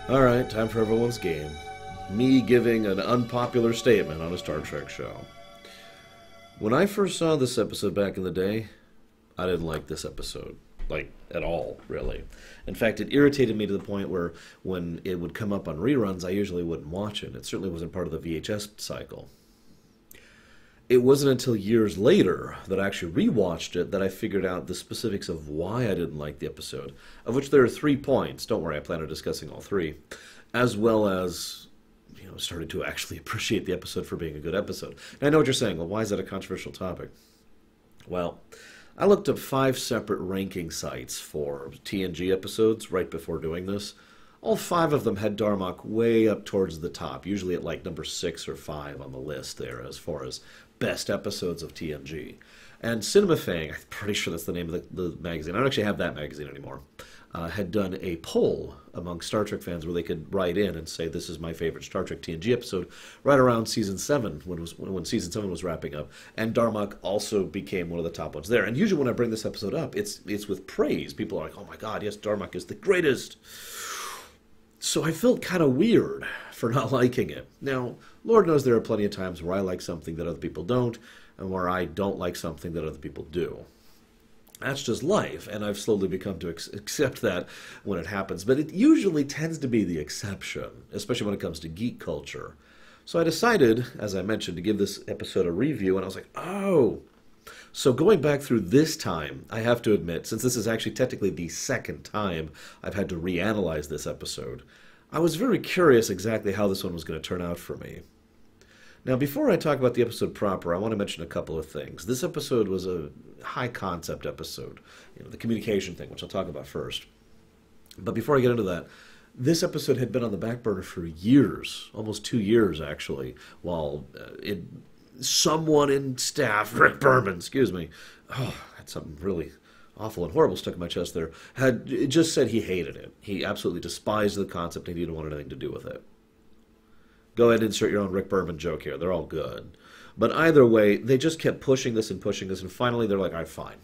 Alright, time for everyone's game. Me giving an unpopular statement on a Star Trek show. When I first saw this episode back in the day, I didn't like this episode. Like, at all, really. In fact, it irritated me to the point where when it would come up on reruns, I usually wouldn't watch it. It certainly wasn't part of the VHS cycle. It wasn't until years later that I actually rewatched it that I figured out the specifics of why I didn't like the episode, of which there are 3 points. Don't worry, I plan on discussing all 3, as well as, started to actually appreciate the episode for being a good episode. And I know what you're saying. Well, why is that a controversial topic? Well, I looked up 5 separate ranking sites for TNG episodes right before doing this. All 5 of them had Darmok way up towards the top, usually at like number 6 or 5 on the list there as far as best episodes of TNG. And CinemaFang, I'm pretty sure that's the name of the magazine, I don't actually have that magazine anymore, had done a poll among Star Trek fans where they could write in and say, this is my favorite Star Trek TNG episode, right around Season 7, when Season 7 was wrapping up. And Darmok also became one of the top ones there. And usually when I bring this episode up, it's with praise. People are like, oh my god, yes, Darmok is the greatest. So I felt kind of weird for not liking it. Now, Lord knows there are plenty of times where I like something that other people don't, and where I don't like something that other people do. That's just life, and I've slowly become to accept that when it happens. But it usually tends to be the exception, especially when it comes to geek culture. So I decided, as I mentioned, to give this episode a review, and I was like, oh. So going back through this time, I have to admit, since this is actually technically the second time I've had to reanalyze this episode, I was very curious exactly how this one was going to turn out for me. Now, before I talk about the episode proper, I want to mention a couple of things. This episode was a high-concept episode, the communication thing, which I'll talk about first. But before I get into that, this episode had been on the back burner for years, almost 2 years, actually, while someone in staff, Rick Berman, excuse me, oh, I had something really awful and horrible stuck in my chest there, had just said he hated it. He absolutely despised the concept and he didn't want anything to do with it. Go ahead and insert your own Rick Berman joke here. They're all good. But either way, they just kept pushing this, and finally they're like, all right, fine.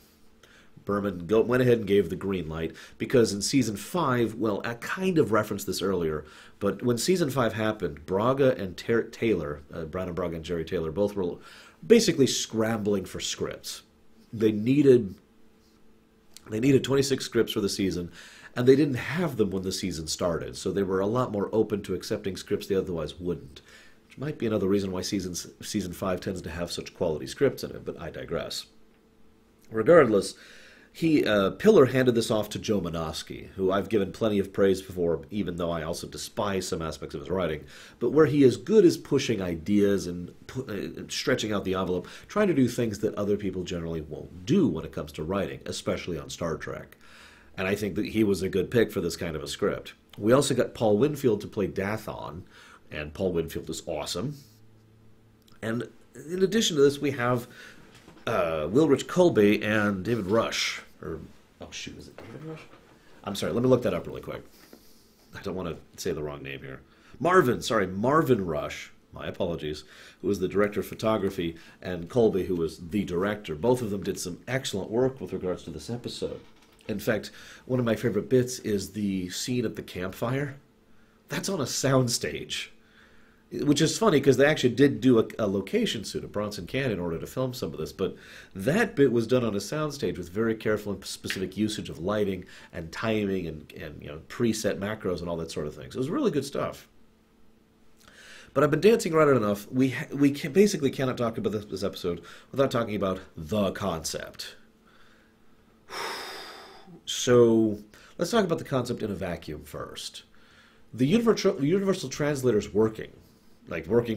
Berman went ahead and gave the green light, because in Season 5, well, I kind of referenced this earlier, but when Season 5 happened, Braga and Taylor, Brandon Braga and Jerry Taylor, both were basically scrambling for scripts. They needed 26 scripts for the season, and they didn't have them when the season started, so they were a lot more open to accepting scripts they otherwise wouldn't, which might be another reason why Season 5 tends to have such quality scripts in it, but I digress. Regardless, Piller handed this off to Joe Menosky, who I've given plenty of praise before, even though I also despise some aspects of his writing, but where he is good as pushing ideas and stretching out the envelope, trying to do things that other people generally won't do when it comes to writing, especially on Star Trek. And I think that he was a good pick for this kind of a script. We also got Paul Winfield to play Dathon, and Paul Winfield is awesome. And in addition to this, we have Wilrich Colby and David Rush. Is it David Rush? I'm sorry, let me look that up really quick. I don't want to say the wrong name here. Marvin Rush, my apologies, who was the director of photography, and Colby, who was the director. Both of them did some excellent work with regards to this episode. In fact, one of my favorite bits is the scene at the campfire. That's on a soundstage. Which is funny, because they actually did do a location shoot at Bronson Canyon in order to film some of this, but that bit was done on a soundstage with very careful and specific usage of lighting and timing and preset macros and all that sort of thing. So it was really good stuff. But I've been dancing around it enough. We basically cannot talk about this episode without talking about the concept. So let's talk about the concept in a vacuum first. The universal translator is working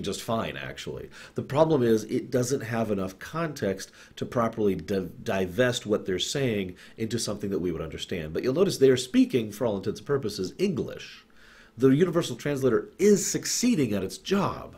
just fine, actually. The problem is it doesn't have enough context to properly divest what they're saying into something that we would understand. But you'll notice they are speaking, for all intents and purposes, English. The universal translator is succeeding at its job.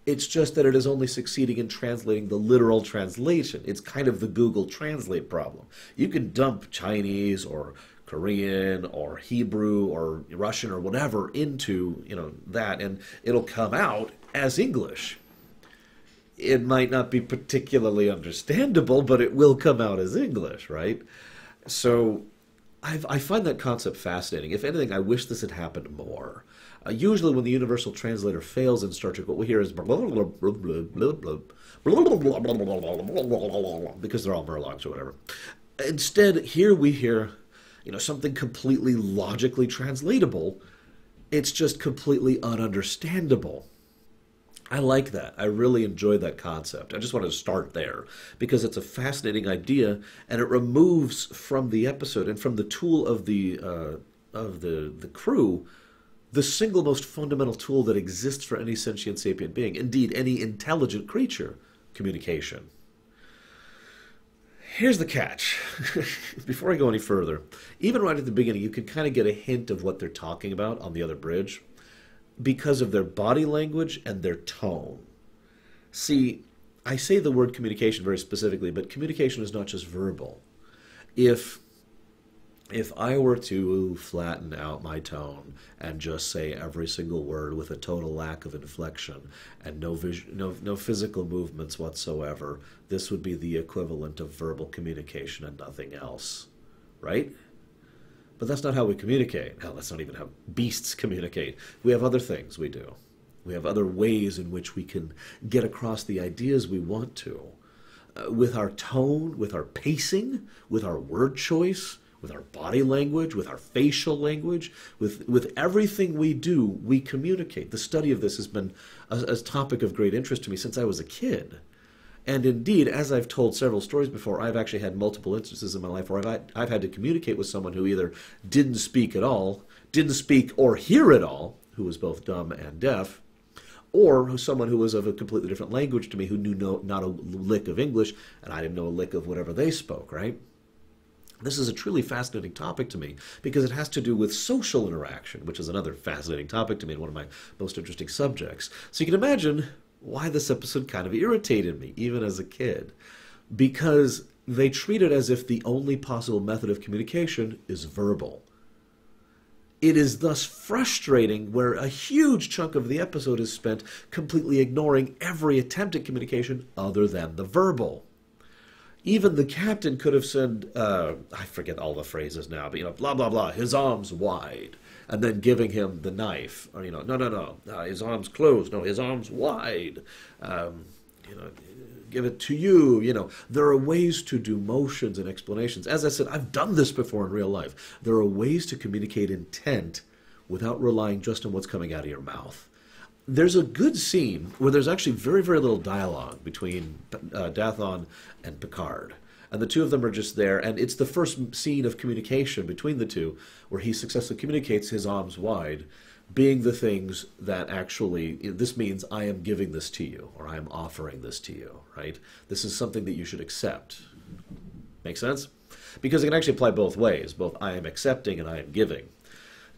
It's just that it is only succeeding in translating the literal translation. It's kind of the Google Translate problem. You can dump Chinese or Korean or Hebrew or Russian or whatever into, that, and it'll come out as English. It might not be particularly understandable, but it will come out as English, right? So I find that concept fascinating. If anything, I wish this had happened more. Usually when the universal translator fails in Star Trek, what we hear is blah, blah, blah, blah, blah, blah, blah, because they're all Murlocs or whatever. Instead, here we hear, something completely logically translatable. It's just completely ununderstandable. I like that. I really enjoy that concept. I just wanted to start there because it's a fascinating idea, and it removes from the episode and from the tool of the crew the single most fundamental tool that exists for any sentient sapient being, indeed any intelligent creature: communication. Here's the catch. Before I go any further, even right at the beginning, you can kind of get a hint of what they're talking about on the other bridge because of their body language and their tone. See, I say the word communication very specifically, but communication is not just verbal. If I were to flatten out my tone and just say every single word with a total lack of inflection and no physical movements whatsoever, this would be the equivalent of verbal communication and nothing else, right? But that's not how we communicate. Hell, that's not even how beasts communicate. We have other things we do. We have other ways in which we can get across the ideas we want to. With our tone, with our pacing, with our word choice, with our body language, with our facial language, with everything we do, we communicate. The study of this has been a topic of great interest to me since I was a kid. And indeed, as I've told several stories before, I've actually had multiple instances in my life where I've had to communicate with someone who either didn't speak at all, didn't speak or hear at all, who was both dumb and deaf, or someone who was of a completely different language to me who knew not a lick of English, and I didn't know a lick of whatever they spoke, right? This is a truly fascinating topic to me because it has to do with social interaction, which is another fascinating topic to me and one of my most interesting subjects. So you can imagine why this episode kind of irritated me, even as a kid, because they treat it as if the only possible method of communication is verbal. It is thus frustrating where a huge chunk of the episode is spent completely ignoring every attempt at communication other than the verbal. Even the captain could have said, I forget all the phrases now, but, blah, blah, blah, his arms wide, and then giving him the knife. Or, no, his arms closed, no, his arms wide, give it to you, There are ways to do motions and explanations. As I said, I've done this before in real life. There are ways to communicate intent without relying just on what's coming out of your mouth. There's a good scene where there's actually very, very little dialogue between Dathon and Picard. And the two of them are just there, and it's the first scene of communication between the two where he successfully communicates his arms wide, being the things that actually, this means I am giving this to you, or I am offering this to you, right? This is something that you should accept. Make sense? Because it can actually apply both ways, both I am accepting and I am giving.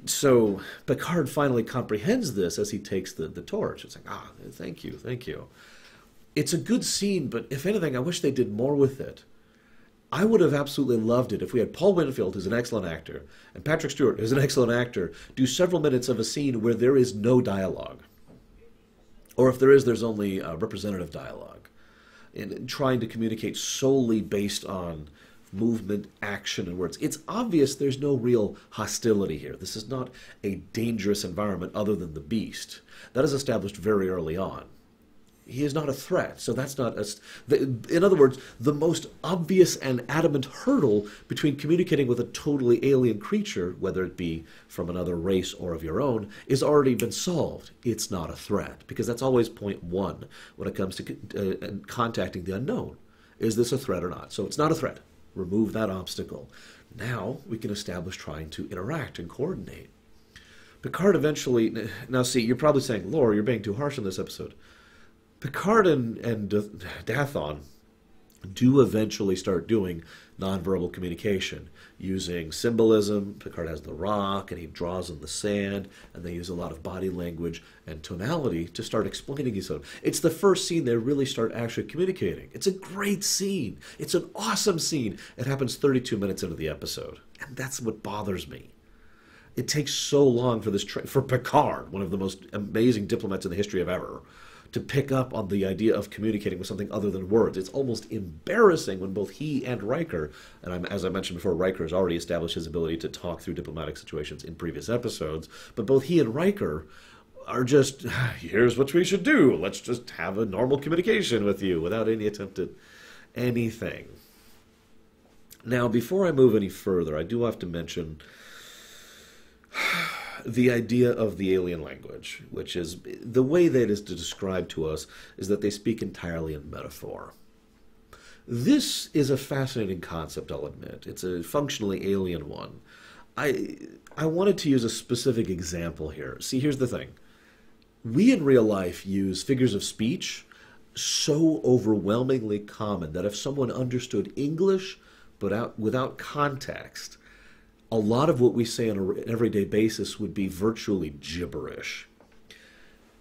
So Picard finally comprehends this as he takes the torch. It's like, thank you, thank you. It's a good scene, but if anything, I wish they did more with it. I would have absolutely loved it if we had Paul Winfield, who's an excellent actor, and Patrick Stewart, who's an excellent actor, do several minutes of a scene where there is no dialogue. Or if there is, there's only representative dialogue. In trying to communicate solely based on movement, action, and words. It's obvious there's no real hostility here. This is not a dangerous environment other than the beast. That is established very early on. He is not a threat, so that's not in other words, the most obvious and adamant hurdle between communicating with a totally alien creature, whether it be from another race or of your own, is already been solved. It's not a threat, because that's always point one when it comes to contacting the unknown. Is this a threat or not? So it's not a threat. Remove that obstacle. Now we can establish trying to interact and coordinate. Picard eventually... Now see, you're probably saying, Laura, you're being too harsh on this episode. Picard and Dathon do eventually start doing nonverbal communication using symbolism. Picard has the rock and he draws in the sand, and they use a lot of body language and tonality to start explaining each other. It's the first scene they really start actually communicating. It's a great scene. It's an awesome scene. It happens 32 minutes into the episode, and that's what bothers me. It takes so long for for Picard, one of the most amazing diplomats in the history of ever, to pick up on the idea of communicating with something other than words. It's almost embarrassing when both he and Riker, and as I mentioned before, Riker has already established his ability to talk through diplomatic situations in previous episodes, but both he and Riker are just, here's what we should do. Let's just have a normal communication with you without any attempt at anything. Now, before I move any further, I do have to mention the idea of the alien language, which is the way that it is described to us is that they speak entirely in metaphor. This is a fascinating concept, I'll admit. It's a functionally alien one. I wanted to use a specific example here. See, here's the thing. We in real life use figures of speech so overwhelmingly common that if someone understood English but without context, a lot of what we say on an everyday basis would be virtually gibberish.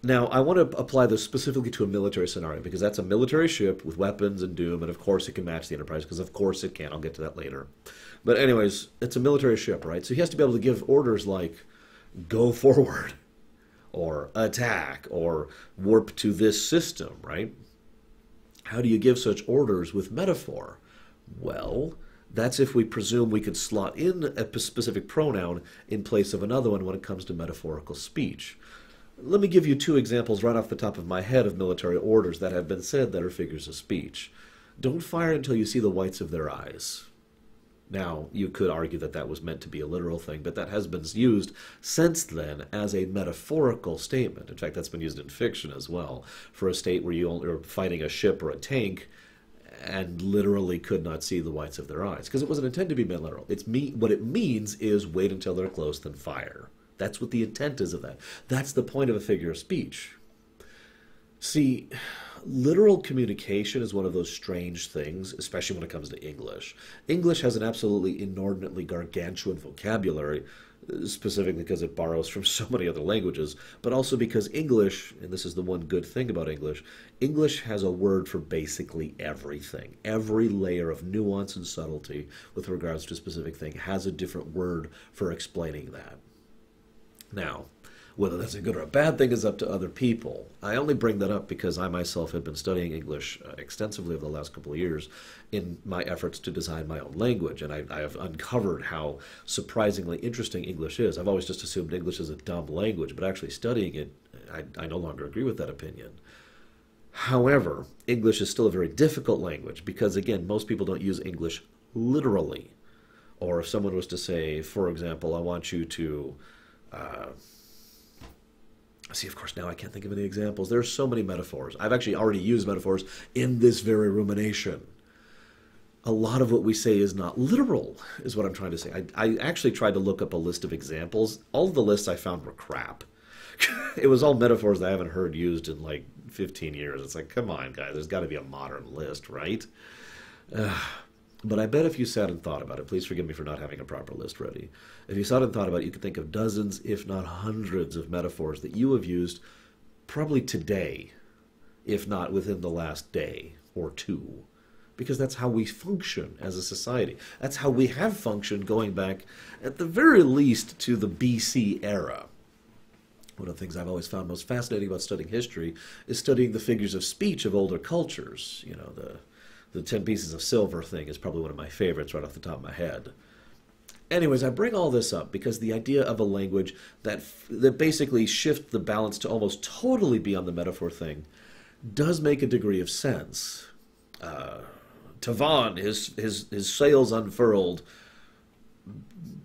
Now, I want to apply this specifically to a military scenario because that's a military ship with weapons and doom, and of course it can match the Enterprise because of course it can. I'll get to that later. But anyways, it's a military ship, right? So he has to be able to give orders like, go forward, or attack, or warp to this system, right? How do you give such orders with metaphor? Well, that's if we presume we could slot in a specific pronoun in place of another one when it comes to metaphorical speech. Let me give you two examples right off the top of my head of military orders that have been said that are figures of speech. Don't fire until you see the whites of their eyes. Now, you could argue that that was meant to be a literal thing, but that has been used since then as a metaphorical statement. In fact, that's been used in fiction as well, for a state where you're fighting a ship or a tank and literally could not see the whites of their eyes, because it wasn't intended to be meant literal. What it means is wait until they're close, then fire. That's what the intent is of that. That's the point of a figure of speech. See, literal communication is one of those strange things, especially when it comes to English. English has an absolutely inordinately gargantuan vocabulary, specifically because it borrows from so many other languages, but also because English, and this is the one good thing about English, English has a word for basically everything. Every layer of nuance and subtlety with regards to a specific thing has a different word for explaining that. Now, whether that's a good or a bad thing is up to other people. I only bring that up because I myself have been studying English extensively over the last couple of years in my efforts to design my own language, and I have uncovered how surprisingly interesting English is. I've always just assumed English is a dumb language, but actually studying it, I no longer agree with that opinion. However, English is still a very difficult language because, again, most people don't use English literally. Or if someone was to say, for example, I want you to... See, of course, now I can't think of any examples. There are so many metaphors. I've actually already used metaphors in this very rumination. A lot of what we say is not literal, is what I'm trying to say. I actually tried to look up a list of examples. All of the lists I found were crap. It was all metaphors that I haven't heard used in like 15 years. It's like, come on, guys, there's got to be a modern list, right? But I bet if you sat and thought about it, please forgive me for not having a proper list ready. If you sat and thought about it, you could think of dozens, if not hundreds, of metaphors that you have used probably today, if not within the last day or two. Because that's how we function as a society. That's how we have functioned going back, at the very least, to the BC era. One of the things I've always found most fascinating about studying history is studying the figures of speech of older cultures. You know, the 10 pieces of silver thing is probably one of my favorites right off the top of my head. Anyways, I bring all this up because the idea of a language that basically shifts the balance to almost totally be on the metaphor thing does make a degree of sense. Tavon, his sails unfurled,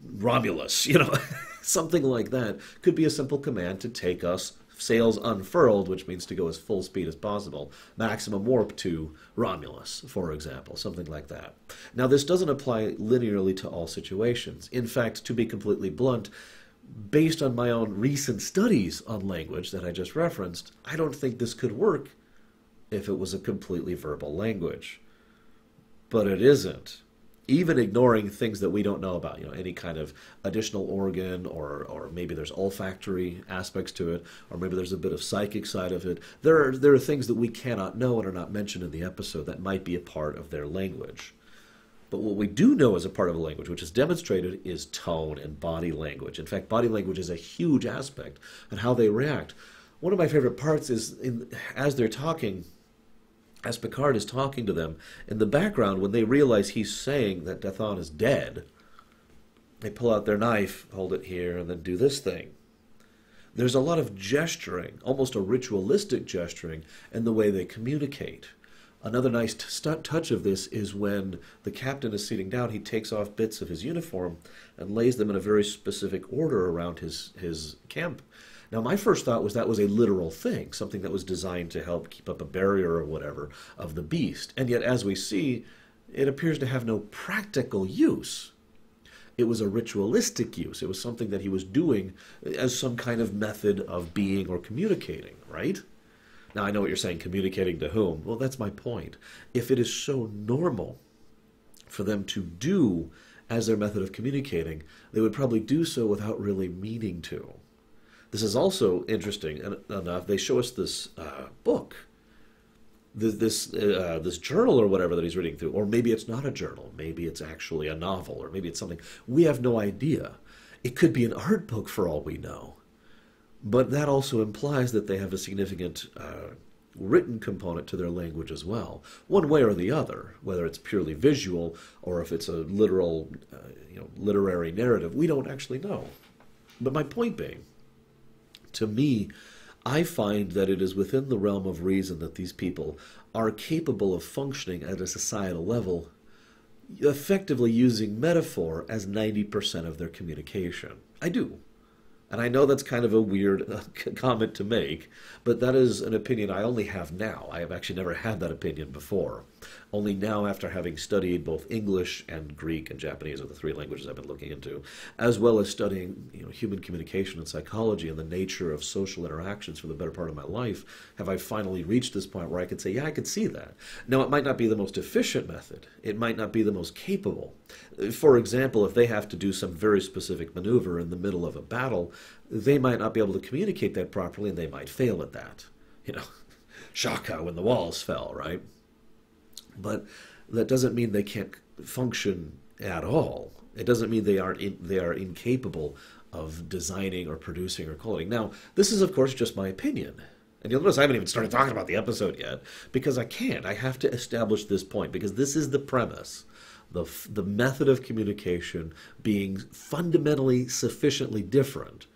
Romulus, you know, something like that could be a simple command to take us sails unfurled, which means to go as full speed as possible, maximum warp to Romulus, for example, something like that. Now, this doesn't apply linearly to all situations. In fact, to be completely blunt, based on my own recent studies on language that I just referenced, I don't think this could work if it was a completely verbal language. But it isn't. Even ignoring things that we don't know about, you know, any kind of additional organ, or maybe there's olfactory aspects to it, or maybe there's a bit of psychic side of it. There are things that we cannot know and are not mentioned in the episode that might be a part of their language. But what we do know as a part of a language, which is demonstrated, is tone and body language. In fact, body language is a huge aspect on how they react. one of my favorite parts is as they're talking, as Picard is talking to them, in the background, when they realize he's saying that Dathan is dead, they pull out their knife, hold it here, and then do this thing. There's a lot of gesturing, almost a ritualistic gesturing, in the way they communicate. Another nice touch of this is when the captain is sitting down, he takes off bits of his uniform and lays them in a very specific order around his camp. Now, my first thought was that was a literal thing, something that was designed to help keep up a barrier or whatever of the beast. And yet, as we see, it appears to have no practical use. It was a ritualistic use. It was something that he was doing as some kind of method of being or communicating, right? Now, I know what you're saying, communicating to whom? Well, that's my point. If it is so normal for them to do as their method of communicating, they would probably do so without really meaning to. This is also interesting enough. They show us this book, this journal or whatever that he's reading through. Or maybe it's not a journal. Maybe it's actually a novel, or maybe it's something. We have no idea. It could be an art book for all we know. But that also implies that they have a significant written component to their language as well, one way or the other, whether it's purely visual or if it's a literal, literary narrative. We don't actually know. But my point being, to me, I find that it is within the realm of reason that these people are capable of functioning at a societal level, effectively using metaphor as 90% of their communication. I do. And I know that's kind of a weird comment to make, but that is an opinion I only have now. I have actually never had that opinion before. Only now, after having studied both English and Greek and Japanese are the three languages I've been looking into, as well as studying human communication and psychology and the nature of social interactions for the better part of my life, have I finally reached this point where I could say, yeah, I could see that. Now, it might not be the most efficient method. It might not be the most capable. For example, if they have to do some very specific maneuver in the middle of a battle, they might not be able to communicate that properly, and they might fail at that. Shaka when the walls fell, right? But that doesn't mean they can't function at all. It doesn't mean they are incapable of designing or producing or coding. Now, this is, of course, just my opinion. And you'll notice I haven't even started talking about the episode yet, because I can't. I have to establish this point, because this is the premise. The method of communication being fundamentally sufficiently different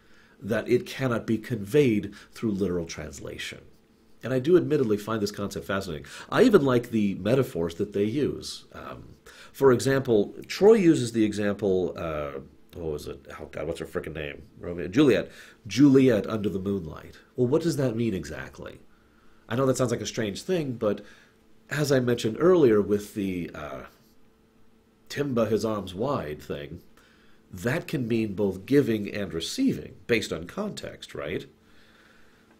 that it cannot be conveyed through literal translation. And I do admittedly find this concept fascinating. I even like the metaphors that they use. For example, Troy uses the example, what was it? Oh, God, what's her frickin' name? Juliet. Juliet under the moonlight. Well, what does that mean exactly? I know that sounds like a strange thing, but as I mentioned earlier with the Timba his arms wide thing, that can mean both giving and receiving, based on context, right?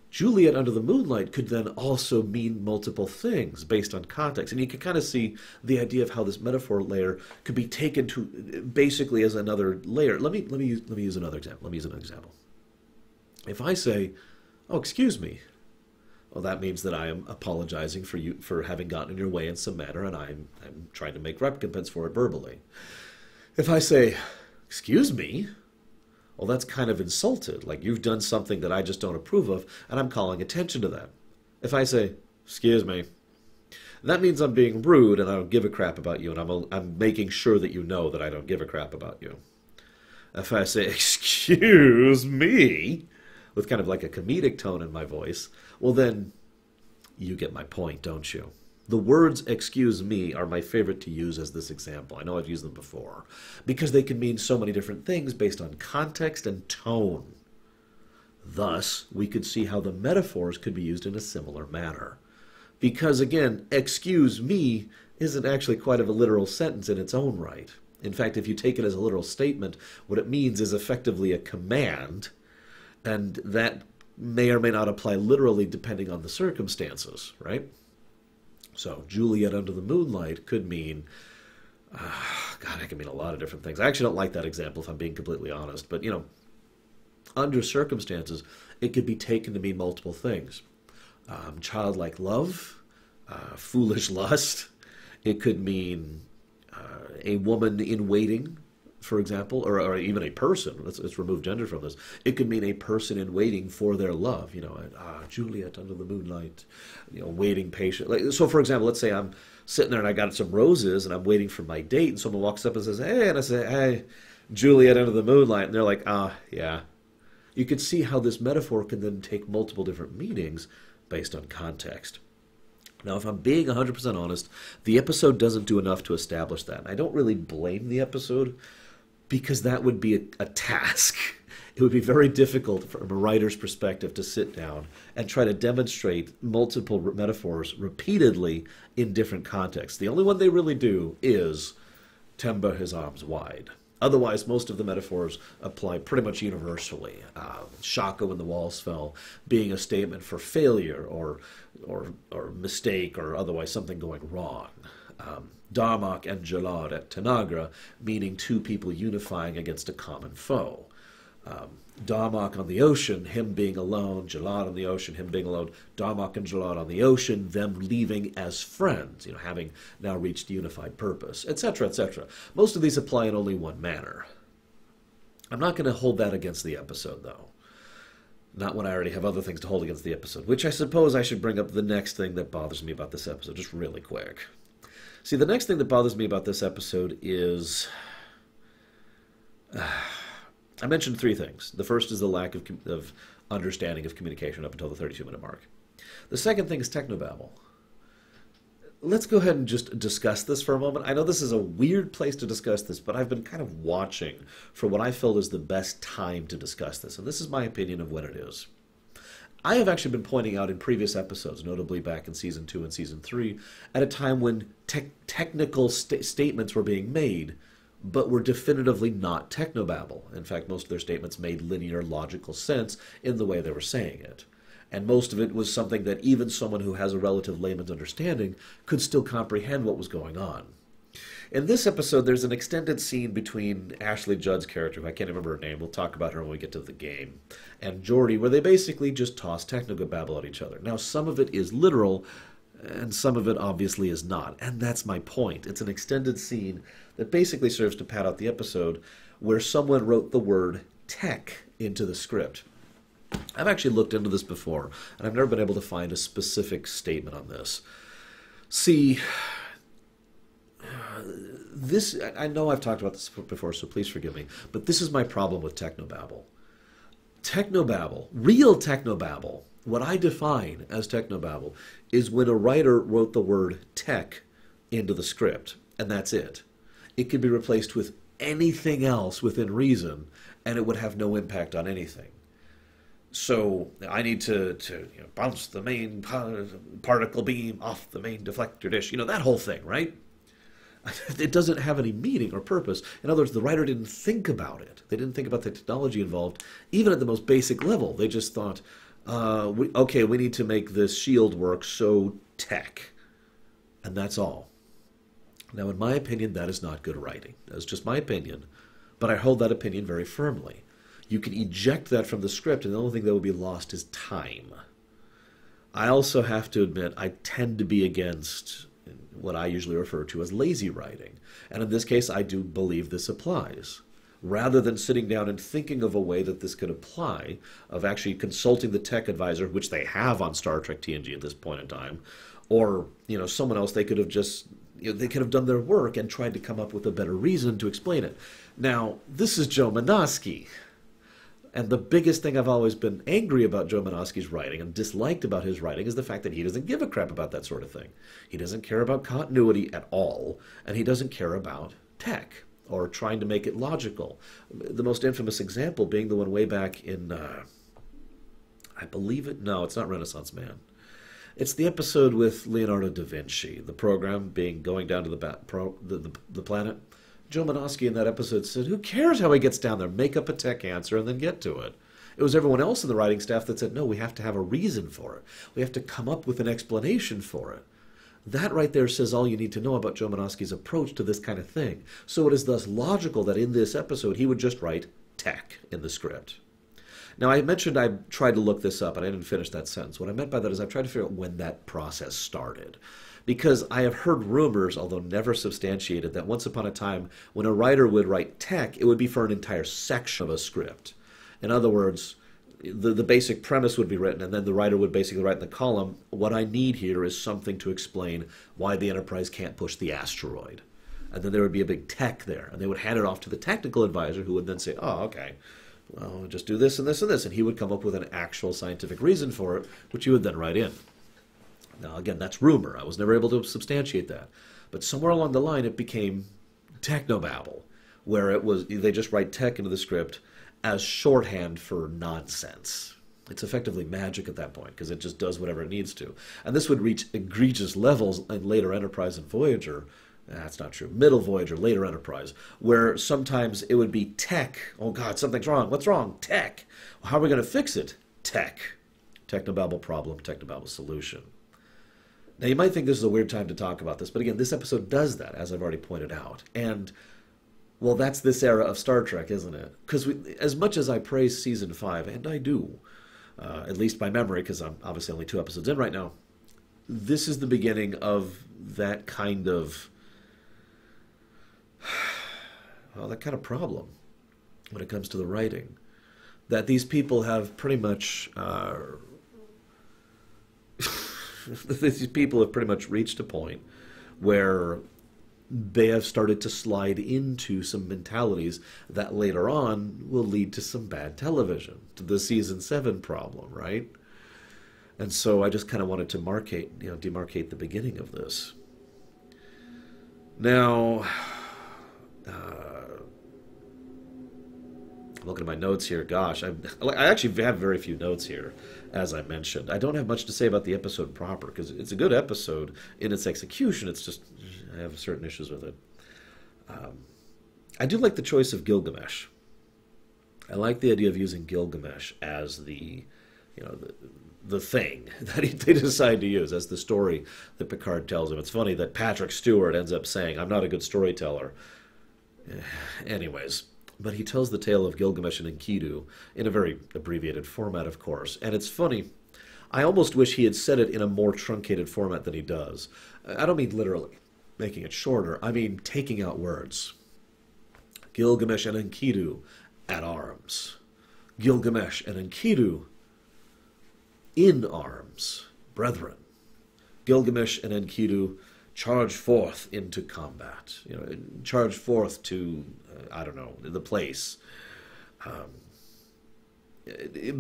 Juliet under the moonlight could then also mean multiple things based on context. And you can kind of see the idea of how this metaphor layer could be taken to basically as another layer. Let me use another example. If I say, "Oh, excuse me," well, that means that I am apologizing for you for having gotten in your way in some manner, and I'm trying to make recompense for it verbally. If I say, "Excuse me," well, that's kind of insulted. Like, you've done something that I just don't approve of, and I'm calling attention to that. If I say, "Excuse me," that means I'm being rude and I don't give a crap about you, and I'm making sure that you know that I don't give a crap about you. If I say, "Excuse me," with kind of like a comedic tone in my voice, well, then you get my point, don't you? The words "excuse me" are my favorite to use as this example. I know I've used them before, because they can mean so many different things based on context and tone. Thus, we could see how the metaphors could be used in a similar manner. Because, again, "excuse me" isn't actually quite of a literal sentence in its own right. In fact, if you take it as a literal statement, what it means is effectively a command, and that may or may not apply literally depending on the circumstances, right? So, Juliet under the moonlight could mean, God, it can mean a lot of different things. I actually don't like that example, if I'm being completely honest. But, under circumstances, it could be taken to mean multiple things. Childlike love, foolish lust. It could mean a woman in waiting for example, or even a person. Let's remove gender from this. It could mean a person in waiting for their love. Juliet under the moonlight, waiting patiently. So, for example, let's say I'm sitting there and I got some roses and I'm waiting for my date, and someone walks up and says, "Hey," and I say, "Hey, Juliet under the moonlight," and they're like, yeah. You could see how this metaphor can then take multiple different meanings based on context. Now, if I'm being 100% honest, the episode doesn't do enough to establish that. And I don't really blame the episode, because that would be a task. It would be very difficult from a writer's perspective to sit down and try to demonstrate multiple metaphors repeatedly in different contexts. The only one they really do is timber his arms wide. Otherwise, most of the metaphors apply pretty much universally. Shaka when the walls fell being a statement for failure or mistake or otherwise something going wrong. Darmok and Jalad at Tanagra, meaning two people unifying against a common foe. Darmok on the ocean, him being alone. Jalad on the ocean, him being alone. Darmok and Jalad on the ocean, them leaving as friends, having now reached unified purpose, etc., etc. Most of these apply in only one manner. I'm not going to hold that against the episode, though. Not when I already have other things to hold against the episode, which I suppose I should bring up the next thing that bothers me about this episode, just really quick. See, the next thing that bothers me about this episode is... I mentioned three things. The first is the lack of understanding of communication up until the 32-minute mark. The second thing is technobabble. Let's go ahead and just discuss this for a moment. I know this is a weird place to discuss this, but I've been kind of watching for what I felt is the best time to discuss this, and this is my opinion of when it is. I have actually been pointing out in previous episodes, notably back in Season 2 and Season 3, at a time when technical statements were being made, but were definitively not technobabble. In fact, most of their statements made linear, logical sense in the way they were saying it. And most of it was something that even someone who has a relative layman's understanding could still comprehend what was going on. In this episode, there's an extended scene between Ashley Judd's character, who I can't remember her name, we'll talk about her when we get to the game, and Geordi, where they basically just toss technobabble at each other. Now, some of it is literal, and some of it obviously is not. And that's my point. It's an extended scene that basically serves to pad out the episode where someone wrote the word tech into the script. I've actually looked into this before, and I've never been able to find a specific statement on this. See, this, I know I've talked about this before, so please forgive me, but this is my problem with technobabble. Technobabble, real technobabble, what I define as technobabble is when a writer wrote the word tech into the script, and that's it. It could be replaced with anything else within reason, and it would have no impact on anything. So I need to bounce the main particle beam off the main deflector dish, that whole thing, right? It doesn't have any meaning or purpose. In other words, the writer didn't think about it. They didn't think about the technology involved, even at the most basic level. They just thought, we need to make this shield work, so tech. And that's all. Now, in my opinion, that is not good writing. That's just my opinion, but I hold that opinion very firmly. You can eject that from the script, and the only thing that will be lost is time. I also have to admit, I tend to be against what I usually refer to as lazy writing. And in this case, I do believe this applies. Rather than sitting down and thinking of a way that this could apply, of actually consulting the tech advisor, which they have on Star Trek TNG at this point in time, or someone else, they could have just they could have done their work and tried to come up with a better reason to explain it. Now, this is Joe Menosky. And the biggest thing I've always been angry about Joe Menosky's writing and disliked about his writing is the fact that he doesn't give a crap about that sort of thing. He doesn't care about continuity at all, and he doesn't care about tech or trying to make it logical. The most infamous example being the one way back in, I believe it, no, it's not Renaissance Man. It's the episode with Leonardo da Vinci, the program being going down to the planet. Joe Menosky in that episode said, who cares how he gets down there? Make up a tech answer and then get to it. It was everyone else in the writing staff that said, no, we have to have a reason for it. We have to come up with an explanation for it. That right there says all you need to know about Joe Menosky's approach to this kind of thing. So it is thus logical that in this episode he would just write tech in the script. Now, I mentioned I tried to look this up, and I didn't finish that sentence. What I meant by that is I've tried to figure out when that process started. Because I have heard rumors, although never substantiated, that once upon a time, when a writer would write tech, it would be for an entire section of a script. In other words, the basic premise would be written, and then the writer would basically write in the column, what I need here is something to explain why the Enterprise can't push the asteroid. And then there would be a big tech there, and they would hand it off to the technical advisor, who would then say, oh, okay, well, just do this and this and this, and he would come up with an actual scientific reason for it, which he would then write in. Now, again, that's rumor. I was never able to substantiate that. But somewhere along the line, it became technobabble, where it was they just write tech into the script as shorthand for nonsense. It's effectively magic at that point, because it just does whatever it needs to. And this would reach egregious levels in later Enterprise and Voyager. That's not true. Middle Voyager, later Enterprise, where sometimes it would be tech. Oh, God, something's wrong. What's wrong? Tech. Well, how are we going to fix it? Tech. Technobabble problem, technobabble solution. Now, you might think this is a weird time to talk about this, but again, this episode does that, as I've already pointed out. And, well, that's this era of Star Trek, isn't it? Because as much as I praise Season 5, and I do, at least by memory, because I'm obviously only 2 episodes in right now, this is the beginning of that kind of, well, that kind of problem when it comes to the writing. That these people have pretty much... these people have pretty much reached a point where they have started to slide into some mentalities that later on will lead to some bad television, to the Season 7 problem, right? And so I just kind of wanted to demarcate the beginning of this. Now, looking at my notes here, gosh, I actually have very few notes here, as I mentioned. I don't have much to say about the episode proper, because it's a good episode in its execution. It's just, I have certain issues with it. I do like the choice of Gilgamesh. I like the idea of using Gilgamesh as the thing that they decide to use, as the story that Picard tells him. It's funny that Patrick Stewart ends up saying, I'm not a good storyteller. Anyways... But he tells the tale of Gilgamesh and Enkidu in a very abbreviated format, of course. And it's funny. I almost wish he had said it in a more truncated format than he does. I don't mean literally making it shorter. I mean taking out words. Gilgamesh and Enkidu at arms. Gilgamesh and Enkidu in arms, brethren. Gilgamesh and Enkidu charge forth into combat. Charge forth to... the place.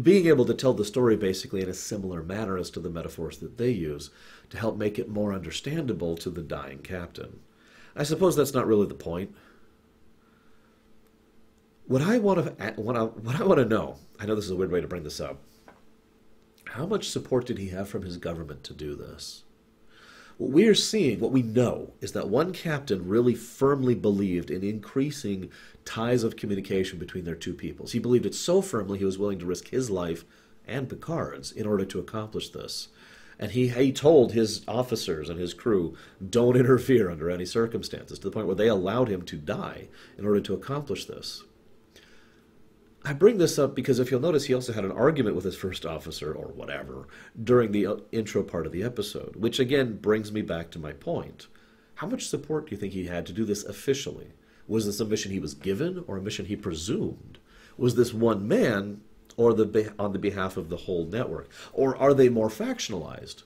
Being able to tell the story basically in a similar manner as to the metaphors that they use to help make it more understandable to the dying captain. I suppose that's not really the point. What I want to know, I know this is a weird way to bring this up, how much support did he have from his government to do this? What we're seeing, what we know, is that one captain really firmly believed in increasing ties of communication between their two peoples. He believed it so firmly he was willing to risk his life and Picard's in order to accomplish this. And he told his officers and his crew, don't interfere under any circumstances, to the point where they allowed him to die in order to accomplish this. I bring this up because if you'll notice, he also had an argument with his first officer, or whatever, during the intro part of the episode, which again brings me back to my point. How much support do you think he had to do this officially? Was this a mission he was given, or a mission he presumed? Was this one man, or on the behalf of the whole network? Or are they more factionalized?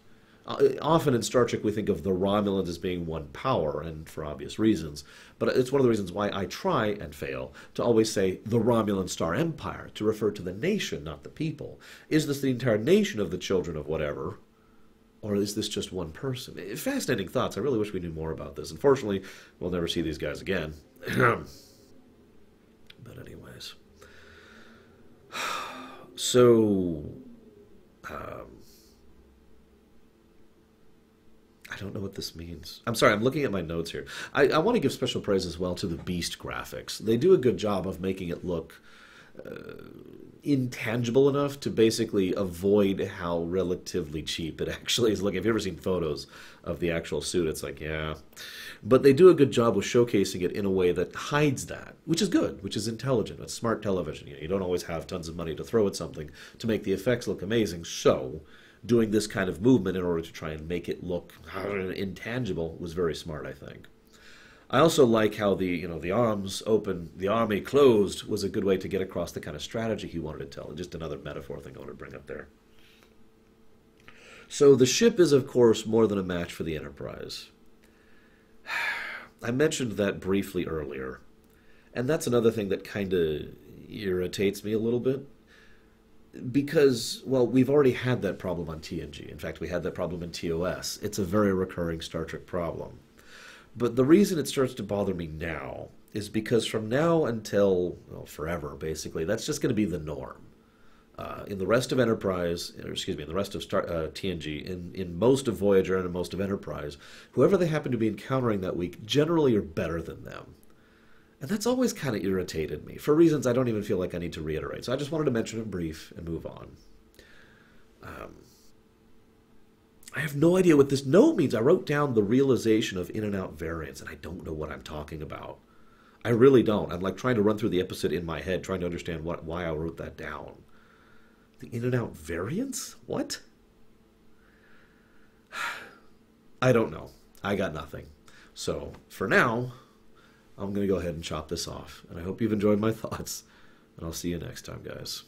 Often in Star Trek we think of the Romulans as being one power, and for obvious reasons. But it's one of the reasons why I try, and fail, to always say the Romulan Star Empire, to refer to the nation, not the people. Is this the entire nation of the children of whatever? Or is this just one person? Fascinating thoughts. I really wish we knew more about this. Unfortunately, we'll never see these guys again. But anyways. So... I don't know what this means. I'm sorry, I'm looking at my notes here. I want to give special praise as well to the Beast graphics. They do a good job of making it look intangible enough to basically avoid how relatively cheap it actually is. Look, if you've ever seen photos of the actual suit, it's like, yeah. But they do a good job with showcasing it in a way that hides that, which is good, which is intelligent. It's smart television. You don't always have tons of money to throw at something to make the effects look amazing. So doing this kind of movement in order to try and make it look intangible was very smart, I think. I also like how the arms open, the army closed was a good way to get across the kind of strategy he wanted to tell. Just another metaphor thing I want to bring up there. So the ship is, of course, more than a match for the Enterprise. I mentioned that briefly earlier, and that's another thing that kind of irritates me a little bit. Because, well, we've already had that problem on TNG. In fact, we had that problem in TOS. It's a very recurring Star Trek problem. But the reason it starts to bother me now is because from now until, well, forever, basically, that's just going to be the norm. In the rest of Enterprise, or excuse me, in the rest of TNG, in most of Voyager and in most of Enterprise, whoever they happen to be encountering that week generally are better than them. And that's always kind of irritated me, for reasons I don't even feel like I need to reiterate. So I just wanted to mention it in brief and move on. I have no idea what this note means. I wrote down the realization of in and out variance, and I don't know what I'm talking about. I really don't. I'm like trying to run through the episode in my head, trying to understand why I wrote that down. The in and out variance? What? I don't know. I got nothing. So, for now, I'm going to go ahead and chop this off. And I hope you've enjoyed my thoughts. And I'll see you next time, guys.